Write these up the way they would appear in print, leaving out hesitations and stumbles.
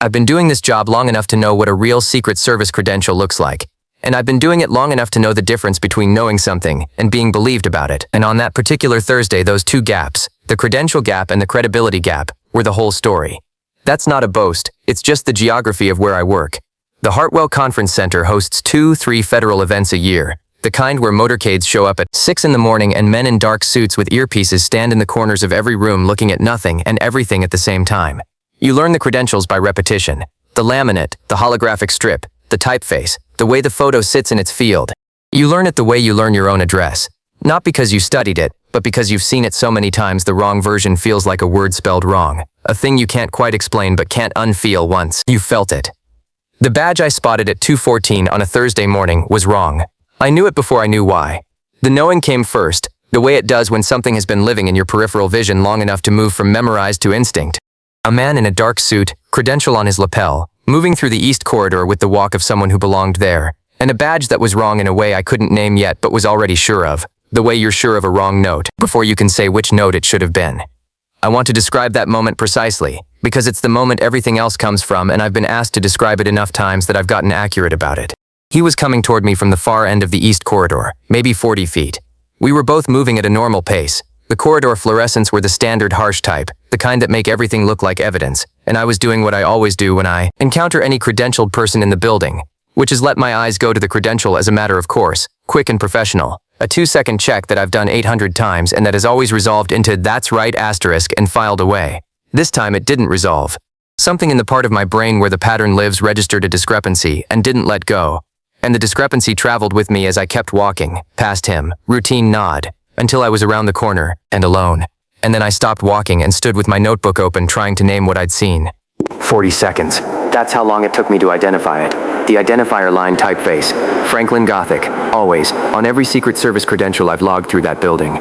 I've been doing this job long enough to know what a real Secret Service credential looks like. And I've been doing it long enough to know the difference between knowing something and being believed about it. And on that particular Thursday, those two gaps, the credential gap and the credibility gap, were the whole story. That's not a boast, it's just the geography of where I work. The Hartwell Conference Center hosts 2-3 federal events a year, the kind where motorcades show up at 6 in the morning and men in dark suits with earpieces stand in the corners of every room looking at nothing and everything at the same time. You learn the credentials by repetition. The laminate, the holographic strip, the typeface, the way the photo sits in its field. You learn it the way you learn your own address. Not because you studied it, but because you've seen it so many times the wrong version feels like a word spelled wrong. A thing you can't quite explain but can't unfeel once you've felt it. The badge I spotted at 2:14 on a Thursday morning was wrong. I knew it before I knew why. The knowing came first, the way it does when something has been living in your peripheral vision long enough to move from memorized to instinct. A man in a dark suit, credential on his lapel, moving through the East Corridor with the walk of someone who belonged there, and a badge that was wrong in a way I couldn't name yet but was already sure of, the way you're sure of a wrong note before you can say which note it should have been. I want to describe that moment precisely, because it's the moment everything else comes from and I've been asked to describe it enough times that I've gotten accurate about it. He was coming toward me from the far end of the East Corridor, maybe 40 feet. We were both moving at a normal pace. The corridor fluorescents were the standard harsh type, the kind that make everything look like evidence, and I was doing what I always do when I encounter any credentialed person in the building, which is let my eyes go to the credential as a matter of course, quick and professional. A 2-second check that I've done 800 times and that has always resolved into "that's right" asterisk and filed away. This time it didn't resolve. Something in the part of my brain where the pattern lives registered a discrepancy and didn't let go. And the discrepancy traveled with me as I kept walking, past him, routine nod, until I was around the corner, and alone. And then I stopped walking and stood with my notebook open trying to name what I'd seen. 40 seconds. That's how long it took me to identify it. The identifier line typeface. Franklin Gothic. Always. On every Secret Service credential I've logged through that building.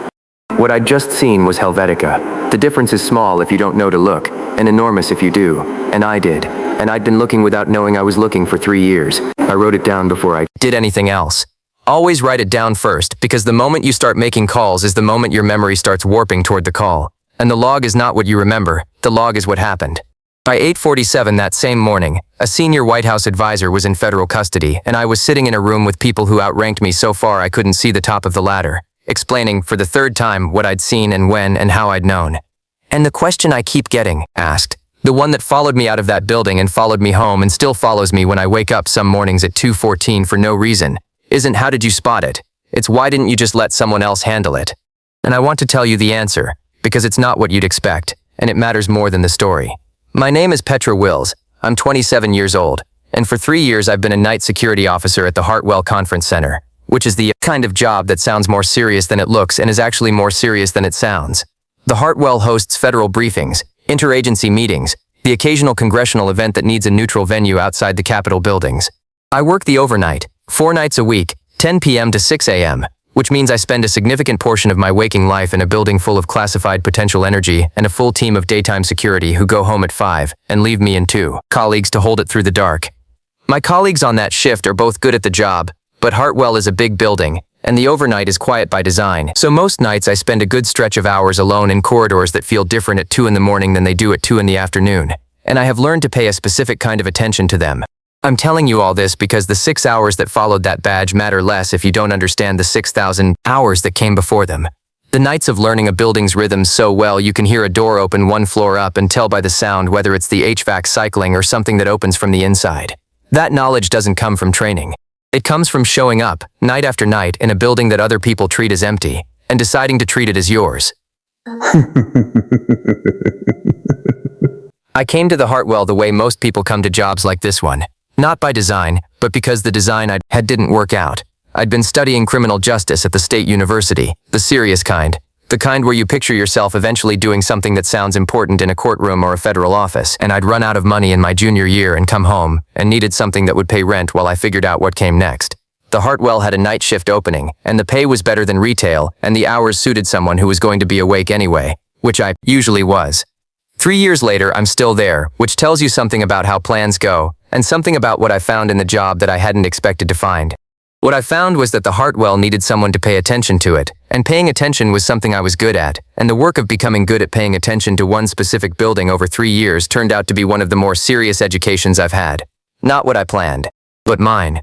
What I'd just seen was Helvetica. The difference is small if you don't know to look, and enormous if you do. And I did. And I'd been looking without knowing I was looking for 3 years. I wrote it down before I did anything else. Always write it down first, because the moment you start making calls is the moment your memory starts warping toward the call. And the log is not what you remember, the log is what happened. By 8:47 that same morning, a senior White House advisor was in federal custody, and I was sitting in a room with people who outranked me so far I couldn't see the top of the ladder, explaining, for the third time, what I'd seen and when and how I'd known. And the question I keep getting asked, the one that followed me out of that building and followed me home and still follows me when I wake up some mornings at 2:14 for no reason, isn't how did you spot it? It's why didn't you just let someone else handle it? And I want to tell you the answer, because it's not what you'd expect, and it matters more than the story. My name is Petra Wills. I'm 27 years old, and for 3 years I've been a night security officer at the Hartwell Conference Center, which is the kind of job that sounds more serious than it looks and is actually more serious than it sounds. The Hartwell hosts federal briefings, interagency meetings, the occasional congressional event that needs a neutral venue outside the Capitol buildings. I work the overnight, 4 nights a week, 10 p.m. to 6 a.m., which means I spend a significant portion of my waking life in a building full of classified potential energy and a full team of daytime security who go home at 5 and leave me and 2 colleagues to hold it through the dark. My colleagues on that shift are both good at the job, but Hartwell is a big building, and the overnight is quiet by design, so most nights I spend a good stretch of hours alone in corridors that feel different at 2 in the morning than they do at 2 in the afternoon, and I have learned to pay a specific kind of attention to them. I'm telling you all this because the 6 hours that followed that badge matter less if you don't understand the 6,000 hours that came before them. The nights of learning a building's rhythms so well you can hear a door open 1 floor up and tell by the sound whether it's the HVAC cycling or something that opens from the inside. That knowledge doesn't come from training. It comes from showing up, night after night, in a building that other people treat as empty, and deciding to treat it as yours. I came to the Hartwell the way most people come to jobs like this one. Not by design, but because the design I had didn't work out. I'd been studying criminal justice at the state university, the serious kind, the kind where you picture yourself eventually doing something that sounds important in a courtroom or a federal office, and I'd run out of money in my junior year and come home, and needed something that would pay rent while I figured out what came next. The Hartwell had a night shift opening, and the pay was better than retail, and the hours suited someone who was going to be awake anyway, which I usually was. 3 years later, I'm still there, which tells you something about how plans go, and something about what I found in the job that I hadn't expected to find. What I found was that the Hartwell needed someone to pay attention to it, and paying attention was something I was good at, and the work of becoming good at paying attention to one specific building over 3 years turned out to be one of the more serious educations I've had. Not what I planned, but mine.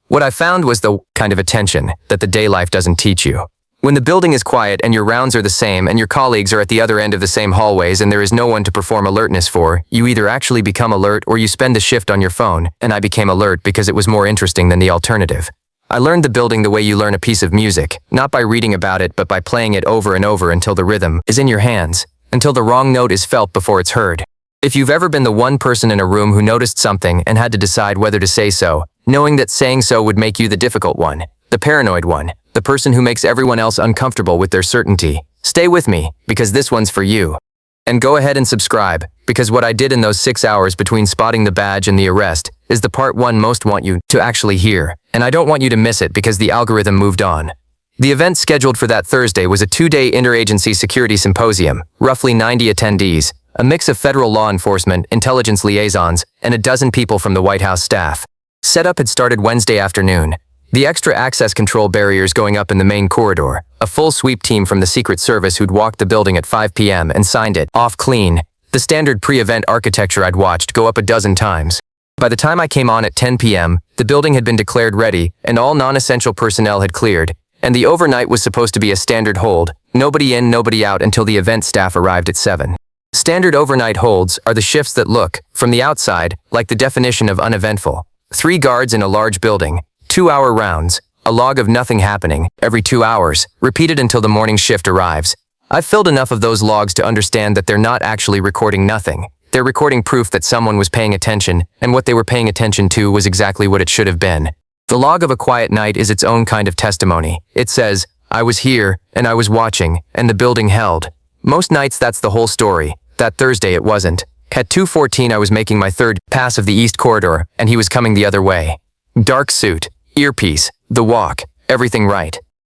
What I found was the kind of attention that the day life doesn't teach you. When the building is quiet and your rounds are the same and your colleagues are at the other end of the same hallways and there is no one to perform alertness for, you either actually become alert or you spend the shift on your phone, and I became alert because it was more interesting than the alternative. I learned the building the way you learn a piece of music, not by reading about it but by playing it over and over until the rhythm is in your hands, until the wrong note is felt before it's heard. If you've ever been the one person in a room who noticed something and had to decide whether to say so, knowing that saying so would make you the difficult one, the paranoid one, the person who makes everyone else uncomfortable with their certainty, stay with me, because this one's for you. And go ahead and subscribe, because what I did in those 6 hours between spotting the badge and the arrest is the part one most want you to actually hear, and I don't want you to miss it because the algorithm moved on. The event scheduled for that Thursday was a 2-day interagency security symposium, roughly 90 attendees, a mix of federal law enforcement, intelligence liaisons, and a dozen people from the White House staff. Setup had started Wednesday afternoon. The extra access control barriers going up in the main corridor, a full sweep team from the Secret Service who'd walked the building at 5 p.m. and signed it off clean, the standard pre-event architecture I'd watched go up a dozen times. By the time I came on at 10 p.m., the building had been declared ready and all non-essential personnel had cleared, and the overnight was supposed to be a standard hold, nobody in, nobody out until the event staff arrived at 7. Standard overnight holds are the shifts that look, from the outside, like the definition of uneventful. 3 guards in a large building, 2-hour rounds, a log of nothing happening, every 2 hours, repeated until the morning shift arrives. I've filled enough of those logs to understand that they're not actually recording nothing. They're recording proof that someone was paying attention, and what they were paying attention to was exactly what it should have been. The log of a quiet night is its own kind of testimony. It says, I was here, and I was watching, and the building held. Most nights that's the whole story. That Thursday it wasn't. At 2:14 I was making my third pass of the East Corridor, and he was coming the other way. Dark suit, earpiece, the walk, everything right.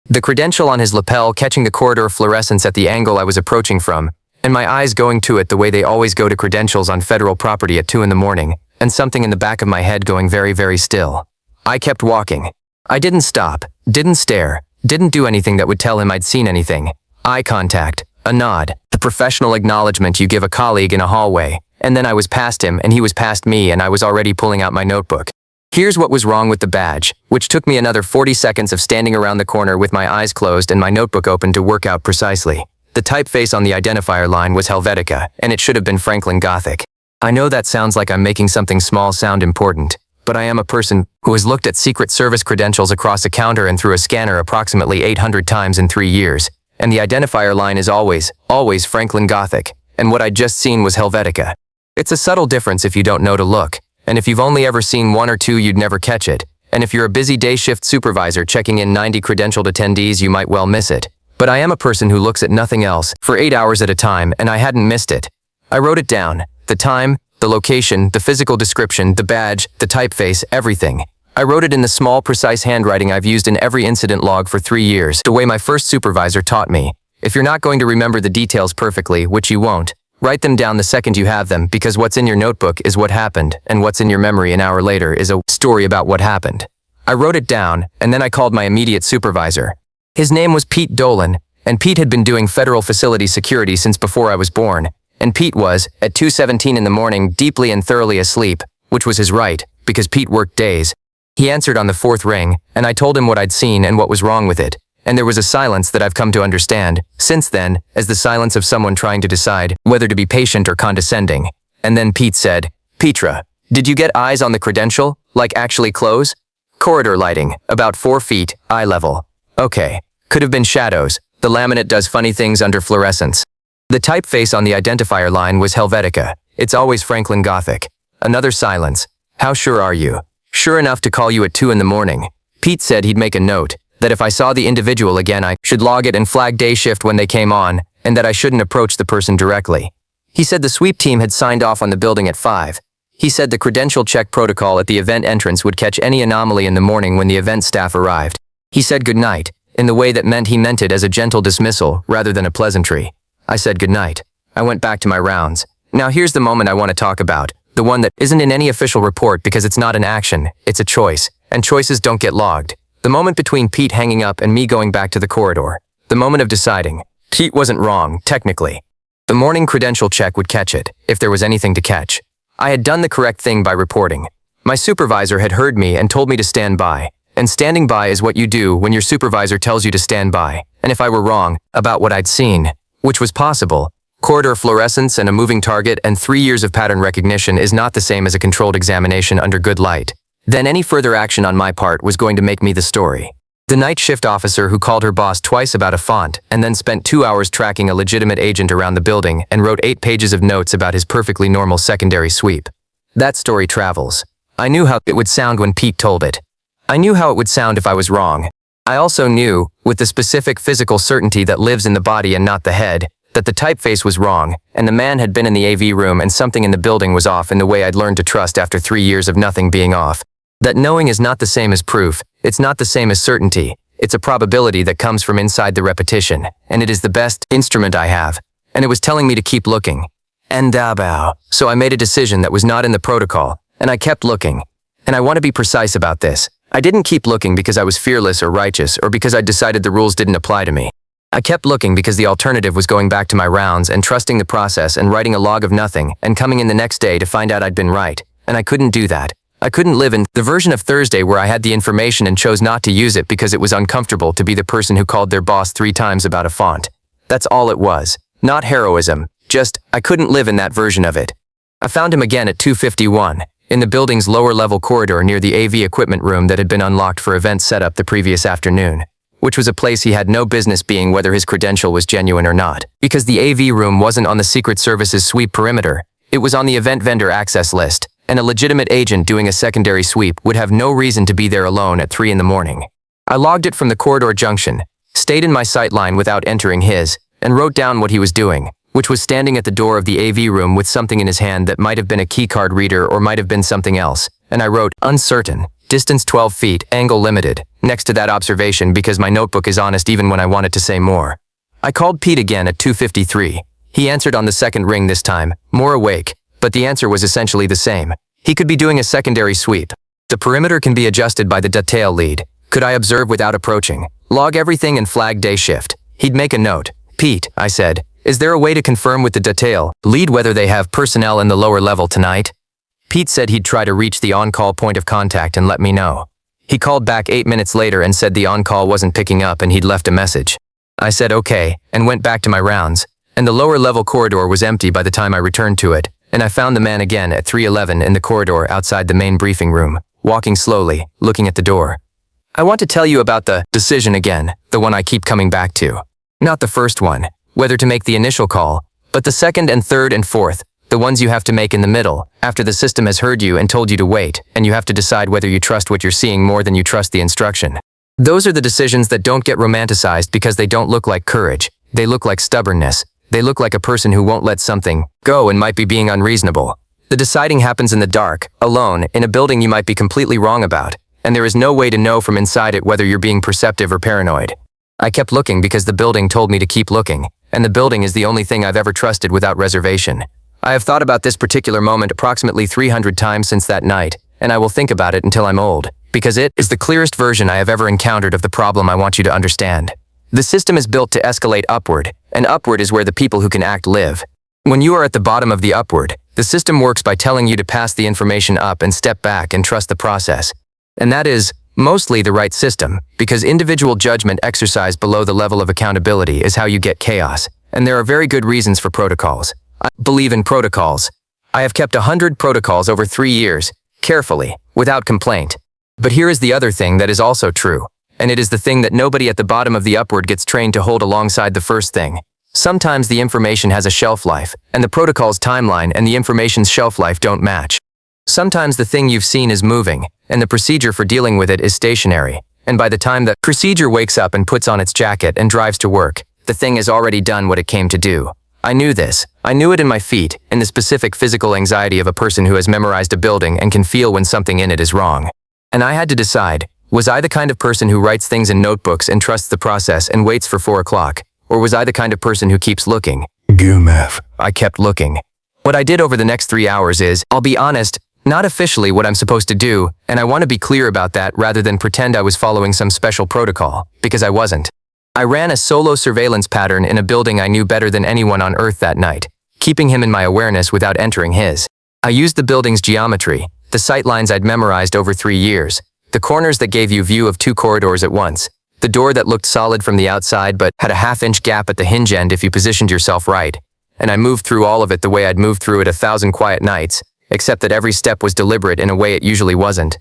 The credential on his lapel catching the corridor fluorescence at the angle I was approaching from, and my eyes going to it the way they always go to credentials on federal property at 2 in the morning, and something in the back of my head going very, very still. I kept walking. I didn't stop, didn't stare, didn't do anything that would tell him I'd seen anything. Eye contact, a nod, the professional acknowledgement you give a colleague in a hallway, and then I was past him and he was past me and I was already pulling out my notebook. Here's what was wrong with the badge, which took me another 40 seconds of standing around the corner with my eyes closed and my notebook open to work out precisely. The typeface on the identifier line was Helvetica, and it should have been Franklin Gothic. I know that sounds like I'm making something small sound important, but I am a person who has looked at Secret Service credentials across a counter and through a scanner approximately 800 times in 3 years, and the identifier line is always Franklin Gothic, and what I'd just seen was Helvetica. It's a subtle difference if you don't know to look, and if you've only ever seen 1 or 2 you'd never catch it, and if you're a busy day shift supervisor checking in 90 credentialed attendees you might well miss it. But I am a person who looks at nothing else for 8 hours at a time, and I hadn't missed it. I wrote it down, the time, the location, the physical description, the badge, the typeface, everything. I wrote it in the small, precise handwriting I've used in every incident log for 3 years, the way my first supervisor taught me. If you're not going to remember the details perfectly, which you won't, write them down the second you have them, because what's in your notebook is what happened, and what's in your memory an hour later is a story about what happened. I wrote it down, and then I called my immediate supervisor. His name was Pete Dolan, and Pete had been doing federal facility security since before I was born, and Pete was, at 2:17 in the morning, deeply and thoroughly asleep, which was his right, because Pete worked days. He answered on the 4th ring, and I told him what I'd seen and what was wrong with it, and there was a silence that I've come to understand, since then, as the silence of someone trying to decide whether to be patient or condescending. And then Pete said, Petra, did you get eyes on the credential, like actually close? Corridor lighting, about 4 feet, eye level. Okay. Could have been shadows. The laminate does funny things under fluorescence. The typeface on the identifier line was Helvetica. It's always Franklin Gothic. Another silence. How sure are you? Sure enough to call you at 2 in the morning. Pete said he'd make a note, that if I saw the individual again I should log it and flag day shift when they came on, and that I shouldn't approach the person directly. He said the sweep team had signed off on the building at 5. He said the credential check protocol at the event entrance would catch any anomaly in the morning when the event staff arrived. He said good night, in the way that meant he meant it as a gentle dismissal rather than a pleasantry. I said good night. I went back to my rounds. Now here's the moment I want to talk about, the one that isn't in any official report because it's not an action, it's a choice, and choices don't get logged. The moment between Pete hanging up and me going back to the corridor. The moment of deciding. Pete wasn't wrong, technically. The morning credential check would catch it, if there was anything to catch. I had done the correct thing by reporting. My supervisor had heard me and told me to stand by. And standing by is what you do when your supervisor tells you to stand by. And if I were wrong about what I'd seen, which was possible, corridor fluorescence and a moving target and 3 years of pattern recognition is not the same as a controlled examination under good light. Then any further action on my part was going to make me the story. The night shift officer who called her boss twice about a font and then spent 2 hours tracking a legitimate agent around the building and wrote 8 pages of notes about his perfectly normal secondary sweep. That story travels. I knew how it would sound when Pete told it. I knew how it would sound if I was wrong. I also knew, with the specific physical certainty that lives in the body and not the head, that the typeface was wrong, and the man had been in the AV room and something in the building was off in the way I'd learned to trust after 3 years of nothing being off. That knowing is not the same as proof, it's not the same as certainty, it's a probability that comes from inside the repetition, and it is the best instrument I have, and it was telling me to keep looking. And so I made a decision that was not in the protocol, and I kept looking. And I want to be precise about this. I didn't keep looking because I was fearless or righteous or because I decided the rules didn't apply to me. I kept looking because the alternative was going back to my rounds and trusting the process and writing a log of nothing and coming in the next day to find out I'd been right. And I couldn't do that. I couldn't live in the version of Thursday where I had the information and chose not to use it because it was uncomfortable to be the person who called their boss 3 times about a font. That's all it was. Not heroism. Just, I couldn't live in that version of it. I found him again at 2:51, in the building's lower-level corridor near the AV equipment room that had been unlocked for event setup the previous afternoon, which was a place he had no business being whether his credential was genuine or not. Because the AV room wasn't on the Secret Service's sweep perimeter, it was on the event vendor access list, and a legitimate agent doing a secondary sweep would have no reason to be there alone at 3 in the morning. I logged it from the corridor junction, stayed in my sight line without entering his, and wrote down what he was doing, which was standing at the door of the AV room with something in his hand that might have been a keycard reader or might have been something else, and I wrote, uncertain, distance 12 feet, angle limited, next to that observation because my notebook is honest even when I wanted to say more. I called Pete again at 2:53. He answered on the second ring this time, more awake, but the answer was essentially the same. He could be doing a secondary sweep. The perimeter can be adjusted by the detail lead. Could I observe without approaching? Log everything and flag day shift. He'd make a note. Pete, I said, is there a way to confirm with the detail lead whether they have personnel in the lower level tonight? Pete said he'd try to reach the on-call point of contact and let me know. He called back 8 minutes later and said the on-call wasn't picking up and he'd left a message. I said okay, and went back to my rounds, and the lower level corridor was empty by the time I returned to it, and I found the man again at 3:11 in the corridor outside the main briefing room, walking slowly, looking at the door. I want to tell you about the decision again, the one I keep coming back to. Not the first one, whether to make the initial call, but the second and third and fourth, the ones you have to make in the middle, after the system has heard you and told you to wait, and you have to decide whether you trust what you're seeing more than you trust the instruction. Those are the decisions that don't get romanticized because they don't look like courage. They look like stubbornness. They look like a person who won't let something go and might be being unreasonable. The deciding happens in the dark, alone, in a building you might be completely wrong about, and there is no way to know from inside it whether you're being perceptive or paranoid. I kept looking because the building told me to keep looking, and the building is the only thing I've ever trusted without reservation. I have thought about this particular moment approximately 300 times since that night, and I will think about it until I'm old, because it is the clearest version I have ever encountered of the problem I want you to understand. The system is built to escalate upward, and upward is where the people who can act live. When you are at the bottom of the upward, the system works by telling you to pass the information up and step back and trust the process. And that is mostly the right system, because individual judgment exercised below the level of accountability is how you get chaos, and there are very good reasons for protocols. I believe in protocols. I have kept 100 protocols over 3 years, carefully, without complaint. But here is the other thing that is also true, and it is the thing that nobody at the bottom of the upward gets trained to hold alongside the first thing. Sometimes the information has a shelf life, and the protocol's timeline and the information's shelf life don't match. Sometimes the thing you've seen is moving, and the procedure for dealing with it is stationary, and by the time the procedure wakes up and puts on its jacket and drives to work, the thing has already done what it came to do. I knew this. I knew it in my feet, in the specific physical anxiety of a person who has memorized a building and can feel when something in it is wrong. And I had to decide, was I the kind of person who writes things in notebooks and trusts the process and waits for 4 o'clock? Or was I the kind of person who keeps looking? Goomef. I kept looking. What I did over the next 3 hours is, I'll be honest, Not officially what I'm supposed to do, and I want to be clear about that rather than pretend I was following some special protocol, because I wasn't. I ran a solo surveillance pattern in a building I knew better than anyone on Earth that night, keeping him in my awareness without entering his. I used the building's geometry, the sightlines I'd memorized over 3 years, the corners that gave you view of 2 corridors at once, the door that looked solid from the outside but had a half-inch gap at the hinge end if you positioned yourself right, and I moved through all of it the way I'd moved through it 1,000 quiet nights, except that every step was deliberate in a way it usually wasn't.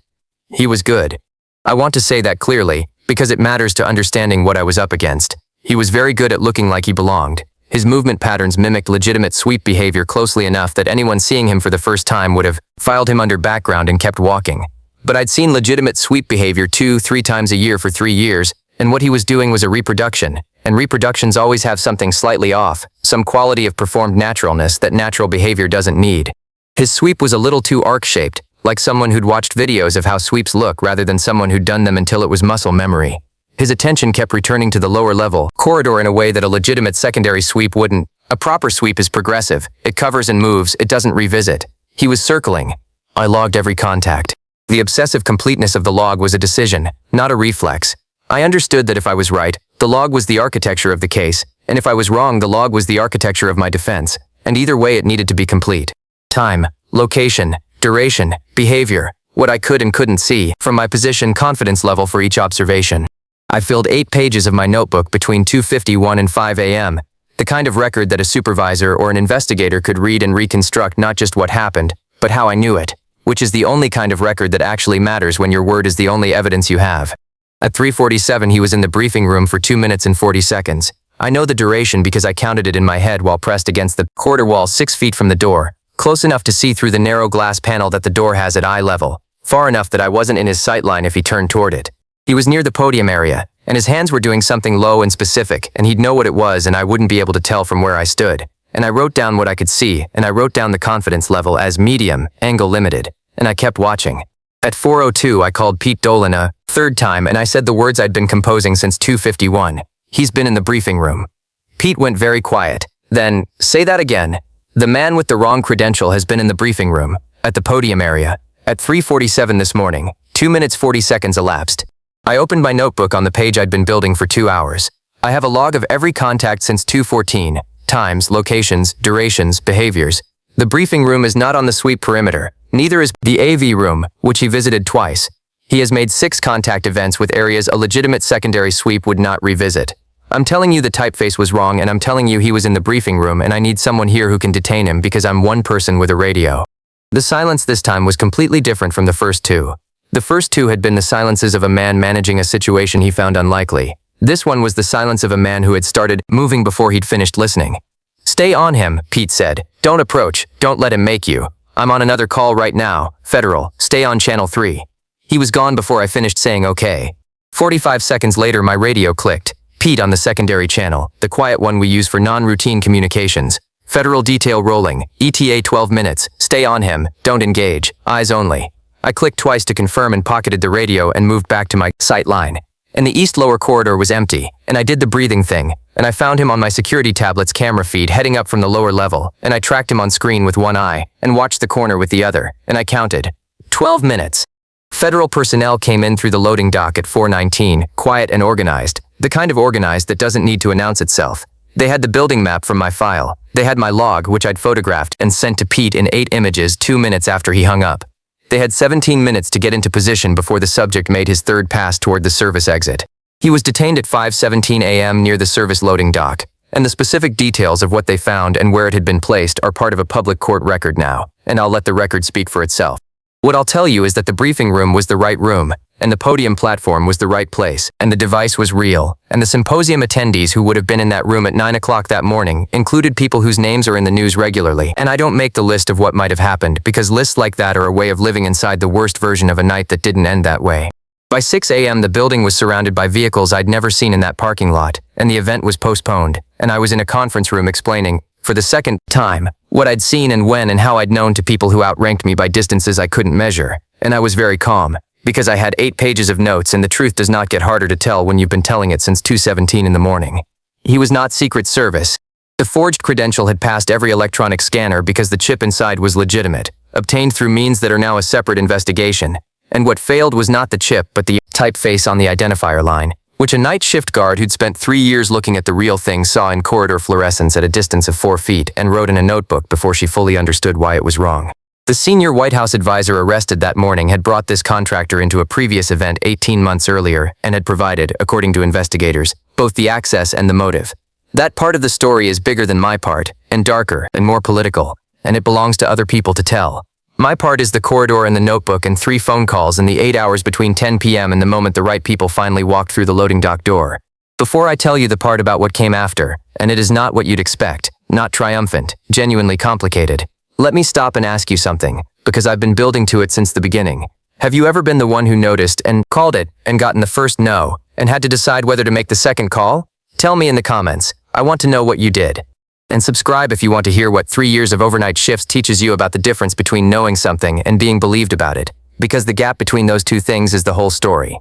He was good. I want to say that clearly, because it matters to understanding what I was up against. He was very good at looking like he belonged. His movement patterns mimicked legitimate sweep behavior closely enough that anyone seeing him for the first time would have filed him under background and kept walking. But I'd seen legitimate sweep behavior 2-3 times a year for 3 years, and what he was doing was a reproduction, and reproductions always have something slightly off, some quality of performed naturalness that natural behavior doesn't need. His sweep was a little too arc-shaped, like someone who'd watched videos of how sweeps look rather than someone who'd done them until it was muscle memory. His attention kept returning to the lower level corridor in a way that a legitimate secondary sweep wouldn't. A proper sweep is progressive. It covers and moves, it doesn't revisit. He was circling. I logged every contact. The obsessive completeness of the log was a decision, not a reflex. I understood that if I was right, the log was the architecture of the case, and if I was wrong, the log was the architecture of my defense, and either way it needed to be complete. Time, location, duration, behavior, what I could and couldn't see, from my position, confidence level for each observation. I filled 8 pages of my notebook between 2:51 and 5 a.m., the kind of record that a supervisor or an investigator could read and reconstruct not just what happened, but how I knew it, which is the only kind of record that actually matters when your word is the only evidence you have. At 3:47 he was in the briefing room for 2 minutes and 40 seconds. I know the duration because I counted it in my head while pressed against the corridor wall 6 feet from the door, close enough to see through the narrow glass panel that the door has at eye level, far enough that I wasn't in his sightline if he turned toward it. He was near the podium area, and his hands were doing something low and specific, and he'd know what it was and I wouldn't be able to tell from where I stood. And I wrote down what I could see, and I wrote down the confidence level as medium, angle limited, and I kept watching. At 4:02 I called Pete Dolan a third time and I said the words I'd been composing since 2:51. He's been in the briefing room. Pete went very quiet. Then, say that again. The man with the wrong credential has been in the briefing room, at the podium area, at 3:47 this morning. 2 minutes 40 seconds elapsed. I opened my notebook on the page I'd been building for 2 hours. I have a log of every contact since 2:14, times, locations, durations, behaviors. The briefing room is not on the sweep perimeter. Neither is the AV room, which he visited twice. He has made 6 contact events with areas a legitimate secondary sweep would not revisit. I'm telling you the typeface was wrong and I'm telling you he was in the briefing room and I need someone here who can detain him because I'm one person with a radio. The silence this time was completely different from the first 2. The first 2 had been the silences of a man managing a situation he found unlikely. This one was the silence of a man who had started moving before he'd finished listening. Stay on him, Pete said. Don't approach, don't let him make you. I'm on another call right now, Federal, stay on channel 3. He was gone before I finished saying okay. 45 seconds later my radio clicked. Pete on the secondary channel, the quiet one we use for non-routine communications. Federal detail rolling, ETA 12 minutes, stay on him, don't engage, eyes only. I clicked twice to confirm and pocketed the radio and moved back to my sight line. And the east lower corridor was empty, and I did the breathing thing, and I found him on my security tablet's camera feed heading up from the lower level, and I tracked him on screen with one eye, and watched the corner with the other, and I counted. 12 minutes. Federal personnel came in through the loading dock at 4:19, quiet and organized, the kind of organized that doesn't need to announce itself. They had the building map from my file. They had my log, which I'd photographed and sent to Pete in 8 images 2 minutes after he hung up. They had 17 minutes to get into position before the subject made his third pass toward the service exit. He was detained at 5:17 a.m. near the service loading dock, and the specific details of what they found and where it had been placed are part of a public court record now, and I'll let the record speak for itself. What I'll tell you is that the briefing room was the right room, and the podium platform was the right place, and the device was real, and the symposium attendees who would have been in that room at 9 o'clock that morning included people whose names are in the news regularly, and I don't make the list of what might have happened because lists like that are a way of living inside the worst version of a night that didn't end that way. By 6 a.m. the building was surrounded by vehicles I'd never seen in that parking lot, and the event was postponed, and I was in a conference room explaining, for the second time, what I'd seen and when and how I'd known to people who outranked me by distances I couldn't measure, and I was very calm. Because I had 8 pages of notes and the truth does not get harder to tell when you've been telling it since 2:17 in the morning. He was not Secret Service. The forged credential had passed every electronic scanner because the chip inside was legitimate. obtained through means that are now a separate investigation. And what failed was not the chip, but the typeface on the identifier line, which a night shift guard who'd spent 3 years looking at the real thing saw in corridor fluorescence at a distance of 4 feet and wrote in a notebook before she fully understood why it was wrong. The senior White House advisor arrested that morning had brought this contractor into a previous event 18 months earlier and had provided, according to investigators, both the access and the motive. That part of the story is bigger than my part, and darker, and more political, and it belongs to other people to tell. My part is the corridor and the notebook and 3 phone calls in the 8 hours between 10 p.m. and the moment the right people finally walked through the loading dock door. Before I tell you the part about what came after, and it is not what you'd expect, not triumphant, genuinely complicated, let me stop and ask you something, because I've been building to it since the beginning. Have you ever been the one who noticed and called it and gotten the first no, and had to decide whether to make the second call? Tell me in the comments. I want to know what you did. And subscribe if you want to hear what 3 years of overnight shifts teaches you about the difference between knowing something and being believed about it, because the gap between those two things is the whole story.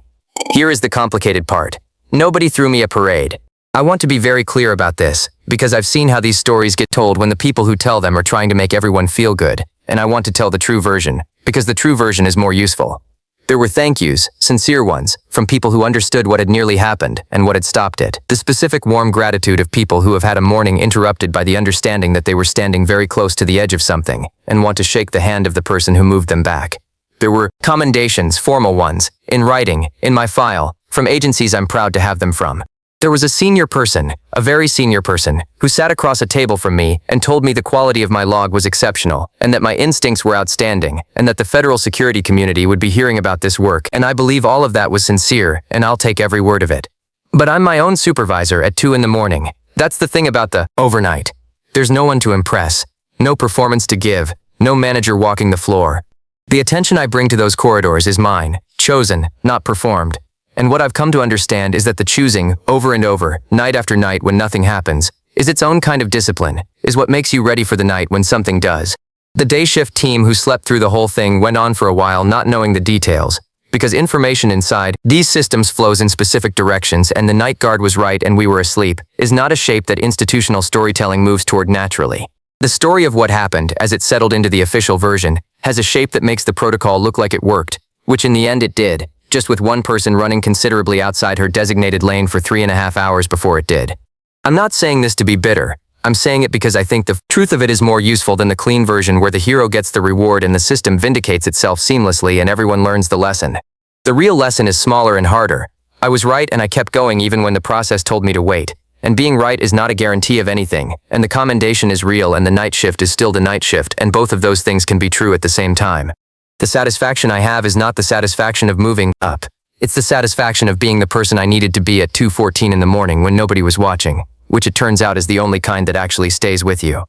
Here is the complicated part. Nobody threw me a parade. I want to be very clear about this, because I've seen how these stories get told when the people who tell them are trying to make everyone feel good, and I want to tell the true version, because the true version is more useful. There were thank yous, sincere ones, from people who understood what had nearly happened and what had stopped it. The specific warm gratitude of people who have had a morning interrupted by the understanding that they were standing very close to the edge of something and want to shake the hand of the person who moved them back. There were commendations, formal ones, in writing, in my file, from agencies I'm proud to have them from. There was a senior person, a very senior person, who sat across a table from me and told me the quality of my log was exceptional, and that my instincts were outstanding, and that the federal security community would be hearing about this work, and I believe all of that was sincere, and I'll take every word of it. But I'm my own supervisor at 2 in the morning. That's the thing about the overnight. There's no one to impress, no performance to give, no manager walking the floor. The attention I bring to those corridors is mine, chosen, not performed. And what I've come to understand is that the choosing, over and over, night after night when nothing happens, is its own kind of discipline, is what makes you ready for the night when something does. The day shift team who slept through the whole thing went on for a while not knowing the details, because information inside these systems flows in specific directions and the night guard was right and we were asleep, is not a shape that institutional storytelling moves toward naturally. The story of what happened, as it settled into the official version, has a shape that makes the protocol look like it worked, which in the end it did, just with one person running considerably outside her designated lane for 3.5 hours before it did. I'm not saying this to be bitter. I'm saying it because I think the truth of it is more useful than the clean version where the hero gets the reward and the system vindicates itself seamlessly and everyone learns the lesson. The real lesson is smaller and harder. I was right and I kept going even when the process told me to wait. And being right is not a guarantee of anything, and the commendation is real and the night shift is still the night shift, and both of those things can be true at the same time. The satisfaction I have is not the satisfaction of moving up. It's the satisfaction of being the person I needed to be at 2:14 in the morning when nobody was watching, which it turns out is the only kind that actually stays with you.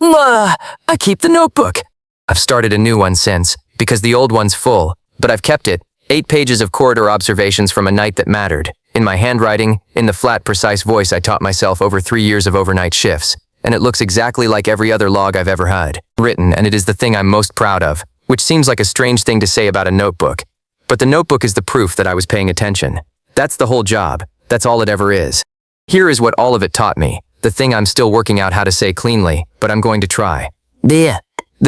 I keep the notebook. I've started a new one since, because the old one's full, but I've kept it. 8 pages of corridor observations from a night that mattered, in my handwriting, in the flat, precise voice I taught myself over 3 years of overnight shifts, and it looks exactly like every other log I've ever had written, and it is the thing I'm most proud of. Which seems like a strange thing to say about a notebook. But the notebook is the proof that I was paying attention. That's the whole job. That's all it ever is. Here is what all of it taught me, the thing I'm still working out how to say cleanly, but I'm going to try. The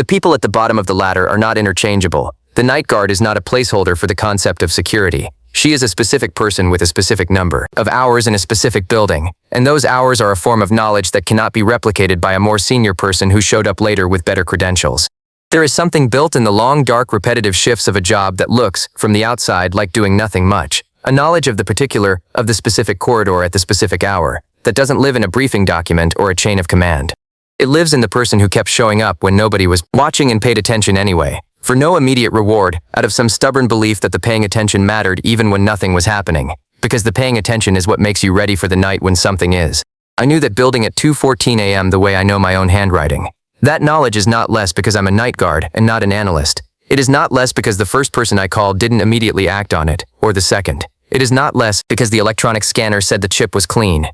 people at the bottom of the ladder are not interchangeable. The night guard is not a placeholder for the concept of security. She is a specific person with a specific number of hours in a specific building, and those hours are a form of knowledge that cannot be replicated by a more senior person who showed up later with better credentials. There is something built in the long, dark, repetitive shifts of a job that looks, from the outside, like doing nothing much. A knowledge of the specific corridor at the specific hour, that doesn't live in a briefing document or a chain of command. It lives in the person who kept showing up when nobody was watching and paid attention anyway, for no immediate reward, out of some stubborn belief that the paying attention mattered even when nothing was happening, because the paying attention is what makes you ready for the night when something is. I knew that building at 2:14 a.m. the way I know my own handwriting. That knowledge is not less because I'm a night guard and not an analyst. It is not less because the first person I called didn't immediately act on it, or the second. It is not less because the electronic scanner said the chip was clean.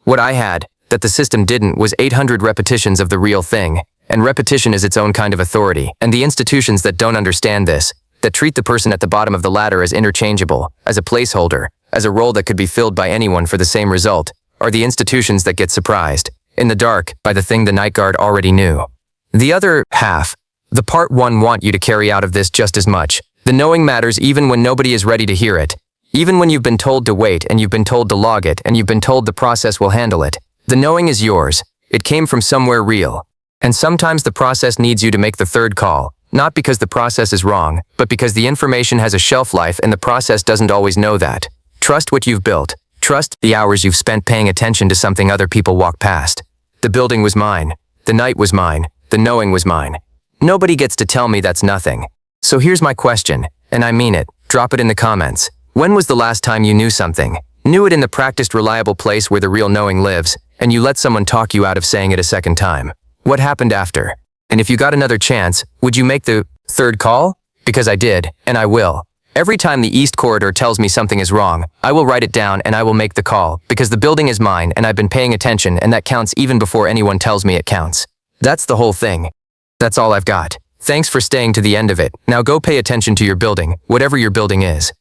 What I had, that the system didn't, was 800 repetitions of the real thing, and repetition is its own kind of authority, and the institutions that don't understand this, that treat the person at the bottom of the ladder as interchangeable, as a placeholder, as a role that could be filled by anyone for the same result, are the institutions that get surprised, in the dark, by the thing the night guard already knew. The other half, The part 1 want you to carry out of this just as much. The knowing matters even when nobody is ready to hear it. Even when you've been told to wait and you've been told to log it and you've been told the process will handle it. The knowing is yours. It came from somewhere real. And sometimes the process needs you to make the third call, not because the process is wrong, but because the information has a shelf life and the process doesn't always know that. Trust what you've built. Trust the hours you've spent paying attention to something other people walk past. The building was mine. The night was mine. The knowing was mine. Nobody gets to tell me that's nothing. So here's my question, and I mean it. Drop it in the comments. When was the last time you knew something? Knew it in the practiced, reliable place where the real knowing lives, and you let someone talk you out of saying it a second time? What happened after? And if you got another chance, would you make the third call? Because I did, and I will. Every time the East Corridor tells me something is wrong, I will write it down and I will make the call, because the building is mine and I've been paying attention, and that counts even before anyone tells me it counts. That's the whole thing. That's all I've got. Thanks for staying to the end of it. Now go pay attention to your building, whatever your building is.